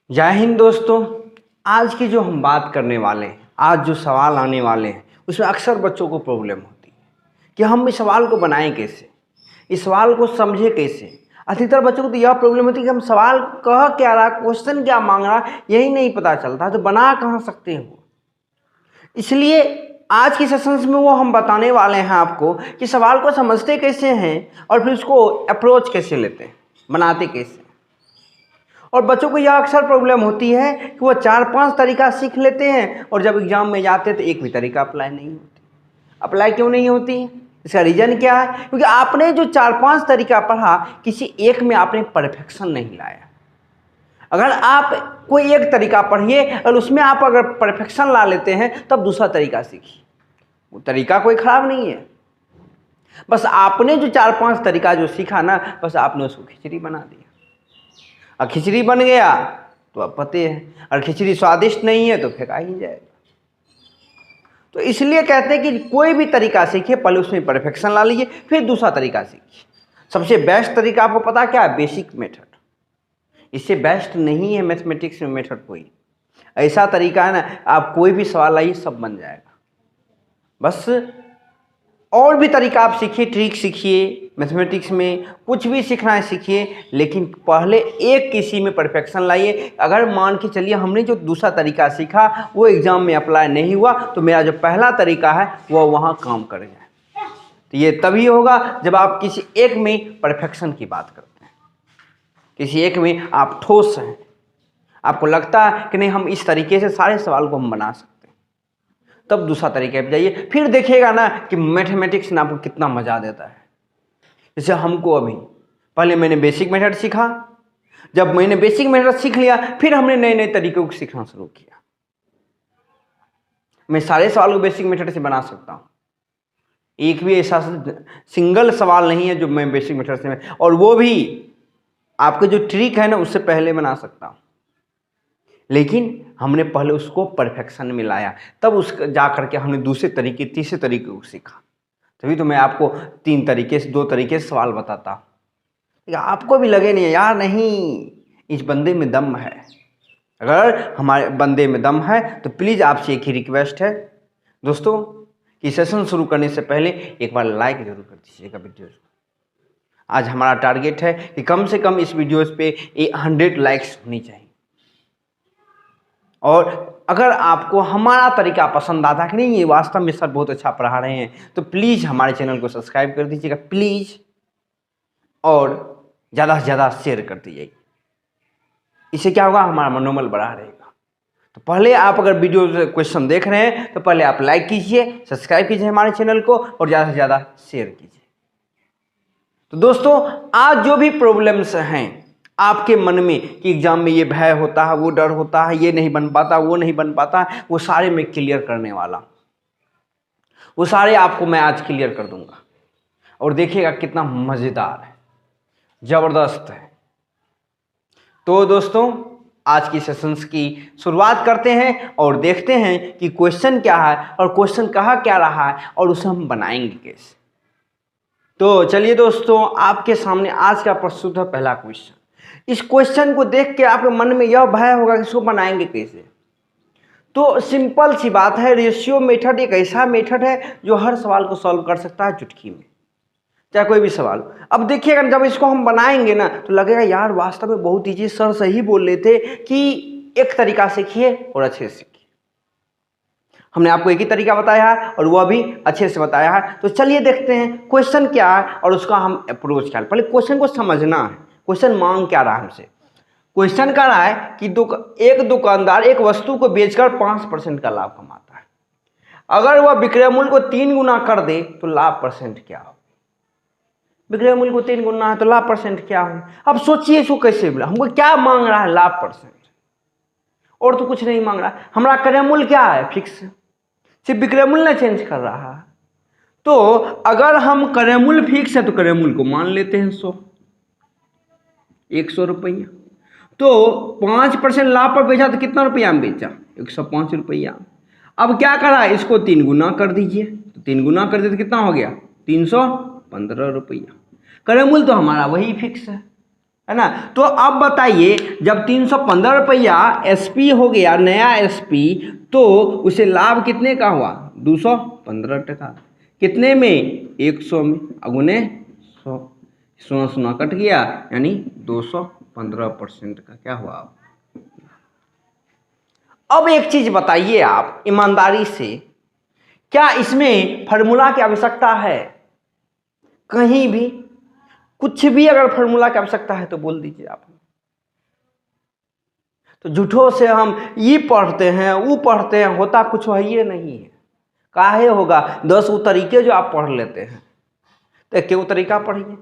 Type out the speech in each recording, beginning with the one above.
जय हिंद दोस्तों। आज की जो हम बात करने वाले हैं, आज जो सवाल आने वाले हैं, उसमें अक्सर बच्चों को प्रॉब्लम होती है कि हम इस सवाल को बनाएं कैसे, इस सवाल को समझे कैसे। अधिकतर बच्चों को तो यह प्रॉब्लम होती है कि हम सवाल कह क्या रहा, क्वेश्चन क्या मांग रहा, यही नहीं पता चलता, तो बना कहाँ सकते हैं वो। इसलिए आज की सेशंस में वो हम बताने वाले हैं आपको कि सवाल को समझते कैसे हैं और फिर उसको अप्रोच कैसे लेते हैं, बनाते कैसे। और बच्चों को यह अक्सर प्रॉब्लम होती है कि वो 4-5 तरीका सीख लेते हैं और जब एग्जाम में जाते हैं तो एक भी तरीका अप्लाई नहीं होती। अप्लाई क्यों नहीं होती? इसका रीज़न क्या है? क्योंकि आपने जो 4-5 तरीका पढ़ा, किसी एक में आपने परफेक्शन नहीं लाया। अगर आप कोई एक तरीका पढ़िए और उसमें आप अगर परफेक्शन ला लेते हैं तब दूसरा तरीका सीखिए। वो तरीका कोई ख़राब नहीं है, बस आपने जो 4-5 तरीका जो सीखा ना, बस आपने उसको खिचड़ी बना दिया। और खिचड़ी बन गया तो अब पते है, और खिचड़ी स्वादिष्ट नहीं है तो फेंका ही जाएगा। तो इसलिए कहते हैं कि कोई भी तरीका सीखिए, पहले उसमें परफेक्शन ला लीजिए, फिर दूसरा तरीका सीखिए। सबसे बेस्ट तरीका आपको पता क्या है? Basic method. इससे बेस्ट नहीं है मैथमेटिक्स में मेथड कोई। ऐसा तरीका है ना, आप कोई भी सवाल लाइए सब बन जाएगा। बस और भी तरीका आप सीखिए, ट्रिक सीखिए, मैथमेटिक्स में कुछ भी सीखना है सीखिए, लेकिन पहले एक किसी में परफेक्शन लाइए। अगर मान के चलिए हमने जो दूसरा तरीका सीखा वो एग्ज़ाम में अप्लाई नहीं हुआ, तो मेरा जो पहला तरीका है वो वहाँ काम कर जाए। तो ये तभी होगा जब आप किसी एक में परफेक्शन की बात करते हैं, किसी एक में आप ठोस हैं, आपको लगता है कि नहीं हम इस तरीके से सारे सवाल को हम बना सकते हैं, तब दूसरा तरीके पर जाइए। फिर देखिएगा ना कि मैथमेटिक्स में आपको कितना मज़ा देता है। जैसे हमको अभी पहले मैंने बेसिक मेथड सीखा, जब मैंने बेसिक मेथड सीख लिया फिर हमने नए नए तरीकों को सीखना शुरू किया। मैं सारे सवाल को बेसिक मेथड से बना सकता हूँ, एक भी ऐसा सिंगल सवाल नहीं है जो मैं बेसिक मेथड से, और वो भी आपके जो ट्रिक है ना उससे पहले बना सकता हूँ। लेकिन हमने पहले उसको परफेक्शन में लाया, तब उस जा करके हमने दूसरे तरीके तीसरे तरीके को सीखा। तभी तो मैं आपको 2 तरीके से सवाल बताता। आपको भी लगे नहीं यार, नहीं इस बंदे में दम है। अगर हमारे बंदे में दम है तो प्लीज़ आपसे एक ही रिक्वेस्ट है दोस्तों कि सेशन शुरू करने से पहले एक बार लाइक जरूर कर दीजिएगा वीडियो। आज हमारा टारगेट है कि कम से कम इस वीडियोस पे 100 लाइक्स होनी चाहिए। और अगर आपको हमारा तरीका पसंद आता कि नहीं ये वास्तव में सर बहुत अच्छा पढ़ा रहे हैं, तो प्लीज़ हमारे चैनल को सब्सक्राइब कर दीजिएगा प्लीज़, और ज़्यादा से ज़्यादा शेयर कर दीजिएगा। इससे क्या होगा, हमारा मनोबल बढ़ा रहेगा। तो पहले आप अगर वीडियो क्वेश्चन देख रहे हैं तो पहले आप लाइक कीजिए, सब्सक्राइब कीजिए हमारे चैनल को, और ज़्यादा से ज़्यादा शेयर कीजिए। तो दोस्तों आज जो भी प्रॉब्लम्स हैं आपके मन में कि एग्जाम में ये भय होता है, वो डर होता है, ये नहीं बन पाता, वो नहीं बन पाता, वो सारे मैं क्लियर करने वाला हूँ। वो सारे आपको मैं आज क्लियर कर दूंगा, और देखिएगा कितना मज़ेदार है, ज़बरदस्त है। तो दोस्तों आज की सेशंस की शुरुआत करते हैं और देखते हैं कि क्वेश्चन क्या है और क्वेश्चन कहाँ क्या रहा है और उसे हम बनाएंगे कैसे। तो चलिए दोस्तों, आपके सामने आज का प्रस्तुत है पहला क्वेश्चन। इस क्वेश्चन को देख के आपके मन में यह भय होगा कि इसको बनाएंगे कैसे। तो सिंपल सी बात है, रेशियो मेथड एक ऐसा मेथड है जो हर सवाल को सॉल्व कर सकता है चुटकी में, चाहे कोई भी सवाल। अब देखिएगा जब इसको हम बनाएंगे ना तो लगेगा यार वास्तव में बहुत ईजी, सर सही बोल रहे थे कि एक तरीका सीखिए और अच्छे से सीखिए। हमने आपको एक ही तरीका बताया है और वह भी अच्छे से बताया है। तो चलिए देखते हैं क्वेश्चन क्या है और उसका हम अप्रोच क्या है। पहले क्वेश्चन को समझना है, क्वेश्चन मांग क्या रहा है हमसे। क्वेश्चन कह रहा है कि एक दुकानदार एक वस्तु को बेचकर 5% का लाभ कमाता है। अगर वह विक्रय मूल्य को 3 गुना कर दे तो लाभ परसेंट क्या हो? विक्रय मूल्य को 3 गुना है तो लाभ परसेंट क्या हो? अब सोचिए इसको कैसे बोला, हमको क्या मांग रहा है? लाभ परसेंट, और तो कुछ नहीं मांग रहा। हमारा क्रय मूल्य क्या है? फिक्स, सिर्फ विक्रय मूल्य ना चेंज कर रहा है। तो अगर हम क्रय मूल्य फिक्स है तो क्रय मूल्य को मान लेते हैं 100 रुपया। तो 5% लाभ पर बेचा तो कितना रुपया में बेचा? 105 रुपया। अब क्या करा, इसको 3 गुना कर दीजिए, तो 3 गुना कर दिए तो कितना हो गया? 315 रुपया। क्रय मूल्य तो हमारा वही फिक्स है, है ना। तो अब बताइए, जब 315 रुपया एसपी हो गया, नया एसपी, तो उसे लाभ कितने का हुआ? 215 टका। कितने में? 100 में। अगुने 100, सोना सोना कट गया, यानी 215% का क्या हुआ? अब एक चीज बताइए आप ईमानदारी से, क्या इसमें फॉर्मूला की आवश्यकता है? कहीं भी कुछ भी अगर फॉर्मूला की आवश्यकता है तो बोल दीजिए आप। तो झूठों से हम ये पढ़ते हैं वो पढ़ते हैं, होता कुछ है ये नहीं है। काहे होगा? 10 वो तरीके जो आप पढ़ लेते हैं, तो एक वो तरीका पढ़िए।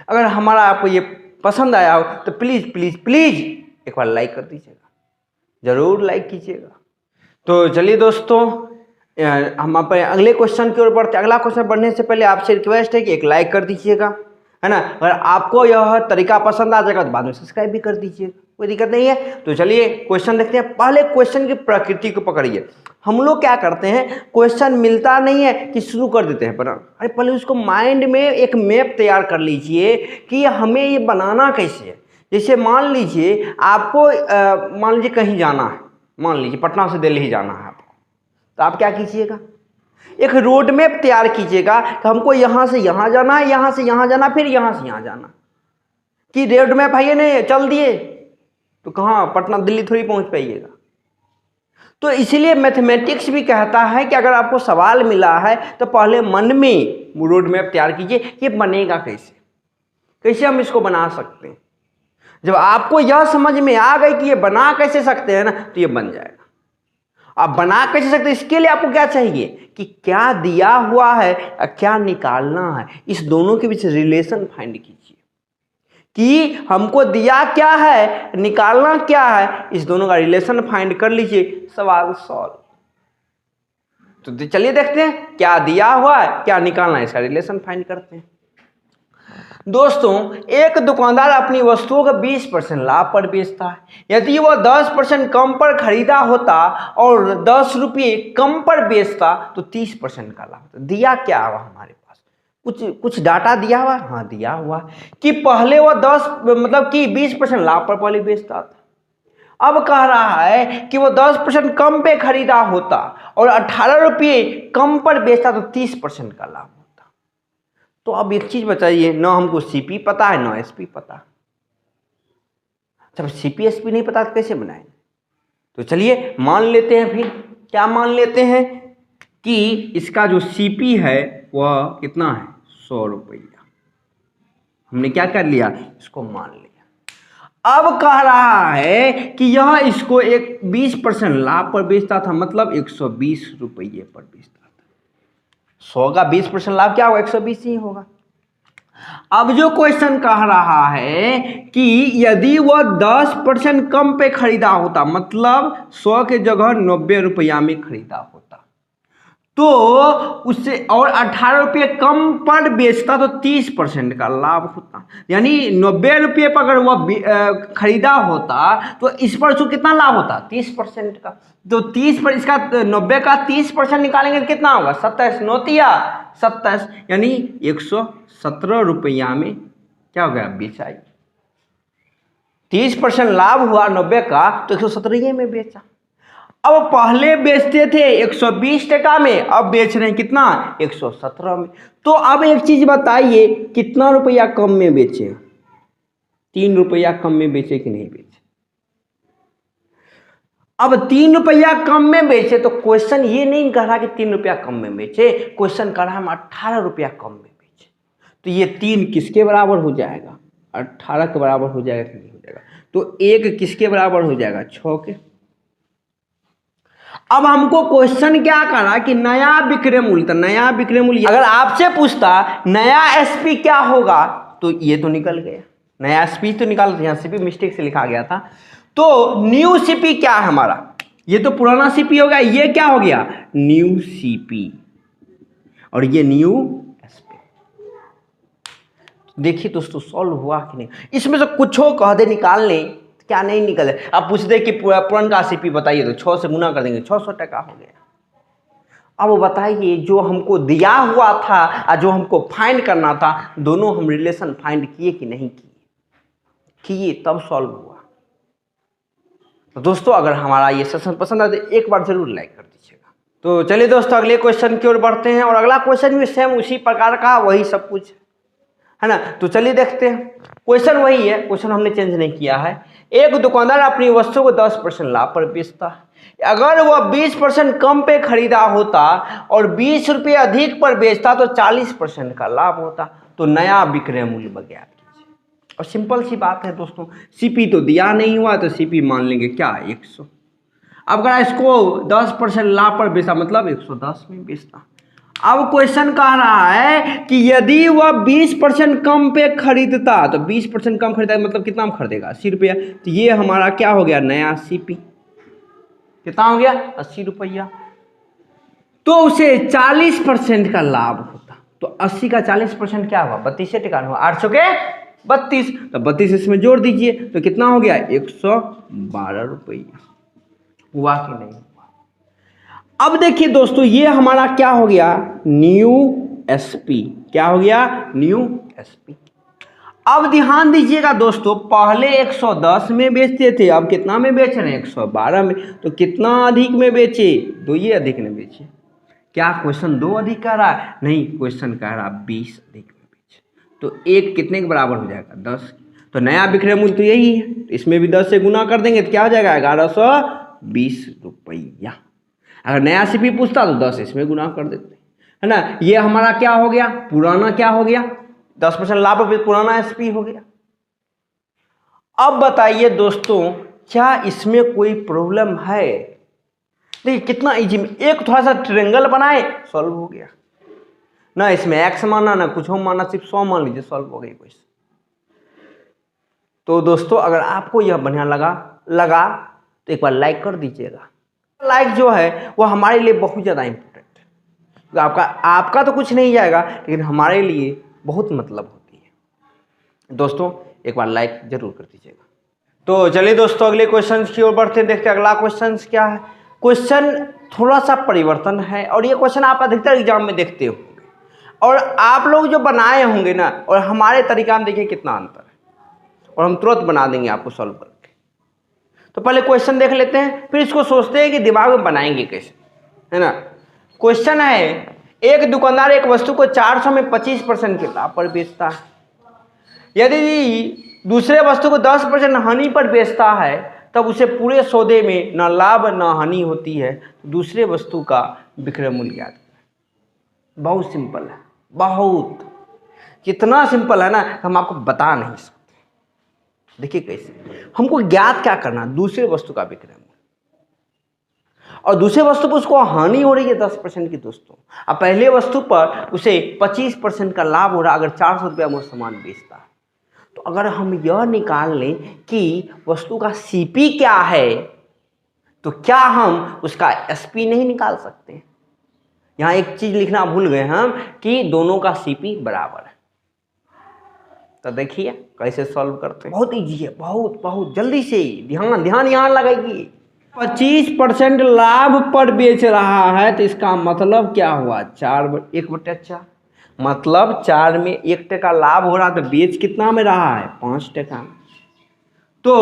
अगर हमारा आपको ये पसंद आया हो तो प्लीज़ प्लीज़ प्लीज़ एक बार लाइक कर दीजिएगा, ज़रूर लाइक कीजिएगा। तो चलिए दोस्तों, हम अपने अगले क्वेश्चन की ओर बढ़ते। अगला क्वेश्चन बढ़ने से पहले आपसे रिक्वेस्ट है कि एक लाइक कर दीजिएगा, है ना। अगर आपको यह तरीका पसंद आ जाएगा तो बाद में सब्सक्राइब भी कर दीजिए, कोई दिक्कत नहीं है। तो चलिए क्वेश्चन देखते हैं। पहले क्वेश्चन की प्रकृति को पकड़िए। हम लोग क्या करते हैं, क्वेश्चन मिलता नहीं है कि शुरू कर देते हैं बनाना। अरे पहले उसको माइंड में एक मैप तैयार कर लीजिए कि हमें ये बनाना कैसे है। जैसे मान लीजिए आपको मान लीजिए कहीं जाना है, मान लीजिए पटना से दिल्ली जाना है आपको, तो आप क्या कीजिएगा, एक रोड मैप तैयार कीजिएगा कि हमको यहाँ से यहाँ जाना है, यहाँ से यहाँ जाना, फिर यहाँ से यहाँ जाना। कि रोड मैप है नहीं, चल दिए तो कहाँ पटना दिल्ली थोड़ी पहुँच पाइएगा। तो इसीलिए मैथमेटिक्स भी कहता है कि अगर आपको सवाल मिला है तो पहले मन में रोड मैप तैयार कीजिए, ये बनेगा कैसे, कैसे हम इसको बना सकते हैं। जब आपको यह समझ में आ गई कि ये बना कैसे सकते हैं ना, तो ये बन जाएगा। आप बना कैसे सकते हैं, इसके लिए आपको क्या चाहिए कि क्या दिया हुआ है और क्या निकालना है, इस दोनों के बीच रिलेशन फाइंड कीजिए कि हमको दिया क्या है, निकालना क्या है, इस दोनों का रिलेशन फाइंड कर लीजिए, सवाल सॉल्व। तो चलिए देखते हैं क्या दिया हुआ है, क्या निकालना है, इसका रिलेशन फाइंड करते हैं। दोस्तों, एक दुकानदार अपनी वस्तुओं का 20% लाभ पर बेचता है। यदि वह 10% कम पर खरीदा होता और 10 रुपये कम पर बेचता तो 30% का लाभ। दिया क्या हुआ हमारे पास, कुछ डाटा दिया हुआ। हाँ दिया हुआ कि पहले वह 20% लाभ पर पहले बेचता था। अब कह रहा है कि वो 10% कम पे खरीदा होता और 18 रुपये कम पर बेचता तो 30% का लाभ होता। तो अब एक चीज बताइए, ना हमको सीपी पता है ना एसपी पता। जब सीपी एसपी नहीं पता तो कैसे बनाएंगे। तो चलिए मान लेते हैं, फिर क्या मान लेते हैं कि इसका जो सीपी है वह कितना है, 100 रुपया। हमने क्या कर लिया, इसको मान लिया। अब कह रहा है कि यह इसको एक 20% लाभ पर बेचता था, मतलब 120 रुपये पर बेचता था। 100 का 20% लाभ क्या होगा, 120 ही होगा। अब जो क्वेश्चन कह रहा है कि यदि वह 10% कम पे खरीदा होता, मतलब 100 के जगह 90 रुपया में खरीदा होता, तो उससे और 18 रुपये कम पर बेचता तो 30% का लाभ होता। यानी 90 रुपये पर अगर वह खरीदा होता तो इस पर उसको कितना लाभ होता, 30% का। तो 30 पर इसका 90 का 30% निकालेंगे तो कितना होगा, 27 नोतिया 27, यानी 117 रुपया में क्या हो गया, बेचा। 30% लाभ हुआ 90 का, तो 117 में बेचा। अब पहले बेचते थे 120 टका में, अब बेच रहे हैं कितना, 117 में। तो अब एक चीज बताइए, कितना रुपया कम में बेचे, 3 रुपया कम में बेचे कि नहीं बेचे। अब 3 रुपया कम में बेचे तो क्वेश्चन ये नहीं कह रहा कि 3 रुपया कम में बेचे, क्वेश्चन कह रहा है हम 18 रुपया कम में बेचे। तो ये 3 किसके बराबर हो जाएगा, 18 के बराबर हो जाएगा कि नहीं हो जाएगा। तो 1 किसके बराबर हो जाएगा, 6 के। अब हमको क्वेश्चन क्या करा कि नया विक्रय मूल्य, तो नया विक्रय मूल्य अगर आपसे पूछता नया एसपी क्या होगा, तो ये तो निकल गया, नया एसपी तो निकाल, यहाँ सीपी मिस्टेक से लिखा गया था। तो न्यू सीपी क्या है हमारा, ये तो पुराना सीपी हो गया, ये क्या हो गया, न्यू सीपी, और ये न्यू एसपी। देखिए दोस्तों सॉल्व हुआ कि नहीं। इसमें से कुछ कह दे निकाल लें, क्या नहीं निकले। अब पूछ दे कि पुराना सीपी बताइए, तो 6 से गुना कर देंगे, 600 टका हो गया। अब बताइए जो हमको दिया हुआ था और जो हमको फाइंड करना था, दोनों हम रिलेशन फाइंड किए कि नहीं किए। कि ये तब सॉल्व हुआ। तो दोस्तों अगर हमारा ये सेशन पसंद आए तो एक बार जरूर लाइक कर दीजिएगा। तो चलिए दोस्तों अगले क्वेश्चन की ओर बढ़ते हैं, और अगला क्वेश्चन भी सेम उसी प्रकार का, वही सब कुछ है ना। तो चलिए देखते हैं, क्वेश्चन वही है, क्वेश्चन हमने चेंज नहीं किया है। एक दुकानदार अपनी वस्तु को 10% लाभ पर बेचता है। अगर वह 20% कम पे खरीदा होता और 20 रुपये अधिक पर बेचता तो 40% का लाभ होता। तो नया विक्रय मूल्य ज्ञात कीजिए। और सिंपल सी बात है दोस्तों, सीपी तो दिया नहीं हुआ तो सीपी मान लेंगे क्या 100। अब अगर इसको 10% लाभ पर बेचा मतलब 110 में बेचता। अब क्वेश्चन कह रहा है कि यदि वह 20% कम पे खरीदता, तो 20% कम खरीदा मतलब कितना में खरीदेगा 80 रुपया। तो ये हमारा क्या हो गया नया सीपी, कितना हो गया 80 रुपया। तो उसे 40% का लाभ होता। तो 80 का 40% क्या हुआ 32 टका हुआ, 800 के 32, तो 32 इसमें जोड़ दीजिए तो कितना हो गया 112 रुपया। हुआ कि नहीं हुआ। अब देखिए दोस्तों ये हमारा क्या हो गया न्यू एसपी, क्या हो गया न्यू एसपी। अब ध्यान दीजिएगा दोस्तों, पहले 110 में बेचते थे, अब कितना में बेच रहे हैं 112 में। तो कितना अधिक में बेचे, 2 ये अधिक में बेचे। क्या क्वेश्चन 2 अधिक कह रहा है, नहीं क्वेश्चन कह रहा 20 अधिक में बेचे। तो एक कितने के बराबर हो जाएगा 10। तो नया विक्रय मूल्य तो यही है, तो इसमें भी 10 से गुना कर देंगे तो क्या हो जाएगा 1120 रुपया। अगर नया सीपी पूछता तो 10 इसमें गुना कर देते है ना। ये हमारा क्या हो गया पुराना, क्या हो गया 10% लाभ पुराना एसपी हो गया। अब बताइए दोस्तों क्या इसमें कोई प्रॉब्लम है। देखिए कितना इजी में, एक थोड़ा सा ट्रायंगल बनाए सॉल्व हो गया ना। इसमें एक्स माना ना कुछ हम माना, सिर्फ 100 मान लीजिए सॉल्व हो गई क्वेश्चन। तो दोस्तों अगर आपको यह बढ़िया लगा तो एक बार लाइक कर दीजिएगा। लाइक जो है वो हमारे लिए बहुत ज़्यादा इम्पोर्टेंट है। आपका तो कुछ नहीं जाएगा लेकिन हमारे लिए बहुत मतलब होती है। दोस्तों एक बार लाइक जरूर कर दीजिएगा। तो चलिए दोस्तों अगले क्वेश्चन की ओर बढ़ते हैं, देखते हैं अगला क्वेश्चन क्या है। क्वेश्चन थोड़ा सा परिवर्तन है, और ये क्वेश्चन आप अधिकतर एग्जाम में देखते होंगे, और आप लोग जो बनाए होंगे ना और हमारे तरीका में देखिए कितना अंतर है, और हम तुरंत बना देंगे आपको सॉल्व करके। तो पहले क्वेश्चन देख लेते हैं, फिर इसको सोचते हैं कि दिमाग में बनाएंगे कैसे, है ना। क्वेश्चन है एक दुकानदार एक वस्तु को 400 में 25% के लाभ पर बेचता है। यदि दूसरे वस्तु को 10% हानि पर बेचता है तब उसे पूरे सौदे में न लाभ न हानि होती है। तो दूसरे वस्तु का विक्रय मूल्य ज्ञात करें। बहुत सिंपल है, बहुत, कितना सिंपल है ना हम आपको बता नहीं सकते। देखिए कैसे, हमको ज्ञात क्या करना, दूसरे वस्तु का विक्रय मूल्य, और दूसरे वस्तु पर उसको हानि हो रही है 10% की दोस्तों, अब पहले वस्तु पर उसे 25% का लाभ हो रहा है। अगर 400 रुपया में सामान बेचता है तो अगर हम यह निकाल लें कि वस्तु का सीपी क्या है तो क्या हम उसका एसपी नहीं निकाल सकते। यहाँ एक चीज लिखना भूल गए हम कि दोनों का सीपी बराबर है। तो देखिए कैसे सॉल्व करते हैं, बहुत इजी है, बहुत बहुत जल्दी से ध्यान यहाँ लगाइए। 25% लाभ पर बेच रहा है तो इसका मतलब क्या हुआ 1/4, मतलब 4 में 1 टका लाभ हो रहा तो बेच कितना में रहा है 5 टका में। तो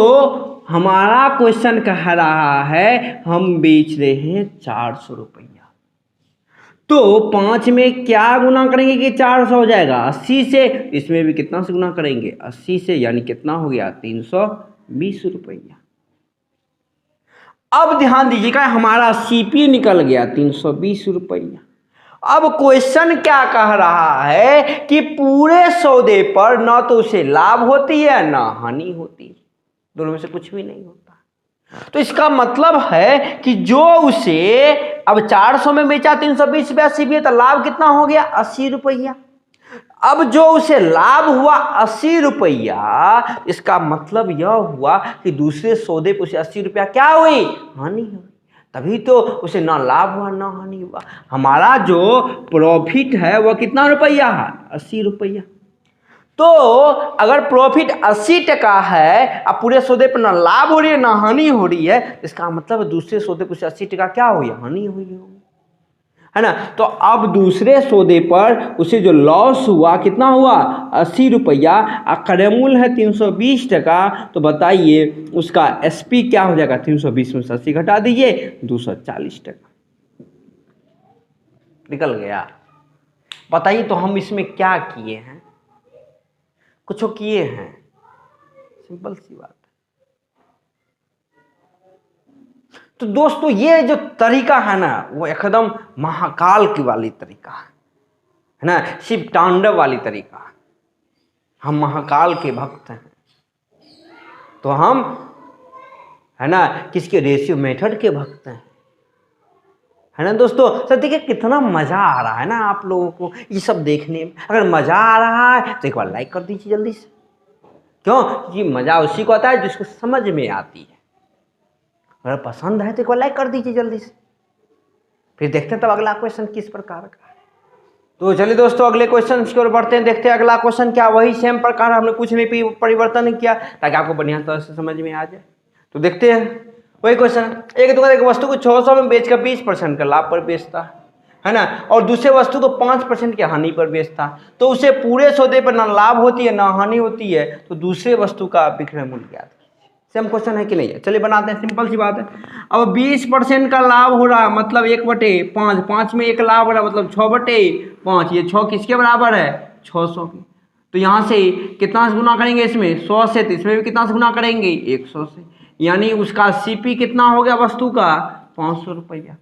हमारा क्वेश्चन कह रहा है हम बेच रहे हैं 400 रुपया। तो 5 में क्या गुना करेंगे कि 400 हो जाएगा 80 से, इसमें भी कितना से गुना करेंगे 80 से, यानी कितना हो गया 320 रुपया। अब ध्यान दीजिएगा हमारा सीपी निकल गया 320 रुपया। अब क्वेश्चन क्या कह रहा है कि पूरे सौदे पर ना तो उसे लाभ होती है ना हानि होती, दोनों में से कुछ भी नहीं होता। तो इसका मतलब है कि जो उसे अब 400 में बेचा 320 रुपया सीपी, तो लाभ कितना हो गया 80 रुपया। अब जो उसे लाभ हुआ 80 रुपया, इसका मतलब यह हुआ कि दूसरे सौदे पर उसे 80 रुपया क्या हुई हानि हुई, तभी तो उसे ना लाभ हुआ ना हानि हुआ। हमारा जो प्रॉफिट है वह कितना रुपया है 80 रुपया। तो अगर प्रॉफिट 80 टका है अब पूरे सौदे पर ना लाभ हो रही है ना हानि हो रही है, इसका मतलब दूसरे सौदे पर 80 टका क्या हुई हानि हुई होगी। है ना। तो अब दूसरे सौदे पर उसे जो लॉस हुआ कितना हुआ, 80 रुपया, क्रय मूल्य है 320 टका। तो बताइए उसका एसपी क्या हो जाएगा, 320 में से 80 घटा दीजिए, 240 टका निकल गया। बताइए तो हम इसमें क्या किए हैं, कुछ किए हैं, सिंपल सी बात। तो दोस्तों ये जो तरीका है ना वो एकदम महाकाल की वाली तरीका है ना, शिव तांडव वाली तरीका। हम महाकाल के भक्त हैं तो हम है ना किसके, रेशियो मेथड के भक्त हैं, है ना दोस्तों। सर देखिए कितना मजा आ रहा है ना आप लोगों को ये सब देखने में। अगर मजा आ रहा है तो एक बार लाइक कर दीजिए जल्दी से। क्यों, क्योंकि मजा उसी को आता है जिसको समझ में आती है। अगर पसंद है तो एक बार लाइक कर दीजिए जल्दी से। फिर देखते हैं तब अगला क्वेश्चन किस प्रकार का है। तो चलिए दोस्तों अगले क्वेश्चन की ओर बढ़ते हैं, देखते हैं अगला क्वेश्चन क्या। वही सेम प्रकार, हमने कुछ नहीं परिवर्तन किया ताकि आपको बढ़िया तरह से समझ में आ जाए। तो देखते हैं वही क्वेश्चन। एक दुकान एक वस्तु को 600 में बेचकर 20% का लाभ पर बेचता है ना, और दूसरे वस्तु को 5% की हानि पर बेचता, तो उसे पूरे सौदे पर ना लाभ होती है ना हानि होती है, तो दूसरे वस्तु का विक्रय मूल्य ज्ञात कीजिए। सेम क्वेश्चन है कि नहीं है, चलिए बनाते हैं, सिंपल सी बात है। अब 20% का लाभ हो रहा है मतलब 1/5, 5 में 1 लाभ हो रहा है मतलब 6/5। ये 6 किसके बराबर है, 600 की। तो यहाँ से कितना से गुना करेंगे, इसमें 100 से, तो इसमें भी कितना से गुना करेंगे, 100 से। यानी उसका सीपी कितना हो गया वस्तु का, 500 रुपया।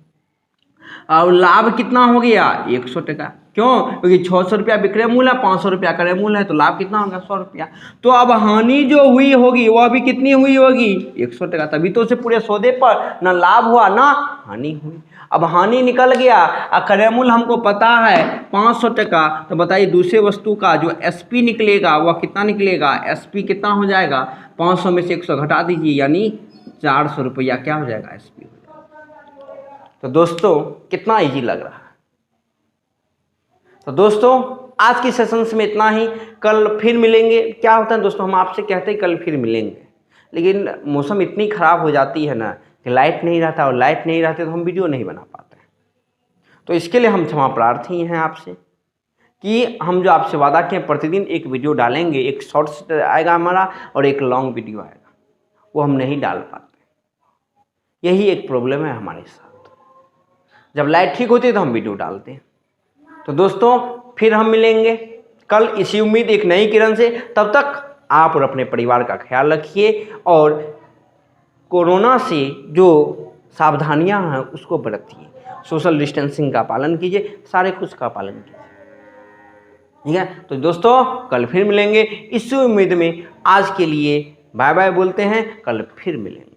और लाभ कितना हो गया, 100 टका। क्यों, क्योंकि 600 रुपया विक्रय मूल्य है, 500 रुपया क्रय मूल्य है, तो लाभ कितना होगा, 100 रुपया। तो अब हानि जो हुई होगी वह भी कितनी हुई होगी, 100 टका। तभी तो उसे पूरे सौदे पर ना लाभ हुआ ना हानि हुई। अब हानि निकल गया और क्रय मूल्य हमको पता है 500 टका। तो बताइए दूसरे वस्तु का जो एसपी निकलेगा वह कितना निकलेगा, एसपी कितना हो जाएगा, 500 में से 100 घटा दीजिए यानी 400 रुपया क्या हो जाएगा, एसपी। तो दोस्तों कितना इजी लग रहा है। तो दोस्तों आज की सेशंस में इतना ही, कल फिर मिलेंगे। क्या होता है दोस्तों, हम आपसे कहते हैं कल फिर मिलेंगे, लेकिन मौसम इतनी ख़राब हो जाती है ना कि लाइट नहीं रहता, और लाइट नहीं रहती तो हम वीडियो नहीं बना पाते। तो इसके लिए हम क्षमा प्रार्थी हैं आपसे कि हम जो आपसे वादा किए प्रतिदिन एक वीडियो डालेंगे, एक शॉर्ट्स आएगा हमारा और एक लॉन्ग वीडियो आएगा, वो हम नहीं डाल पाते। यही एक प्रॉब्लम है हमारे साथ। जब लाइट ठीक होती है तो हम वीडियो डालते हैं। तो दोस्तों फिर हम मिलेंगे कल इसी उम्मीद एक नई किरण से। तब तक आप और अपने परिवार का ख्याल रखिए और कोरोना से जो सावधानियां हैं उसको बरतिए, सोशल डिस्टेंसिंग का पालन कीजिए, सारे कुछ का पालन कीजिए, ठीक है। तो दोस्तों कल फिर मिलेंगे इसी उम्मीद में। आज के लिए बाय बाय बोलते हैं, कल फिर मिलेंगे।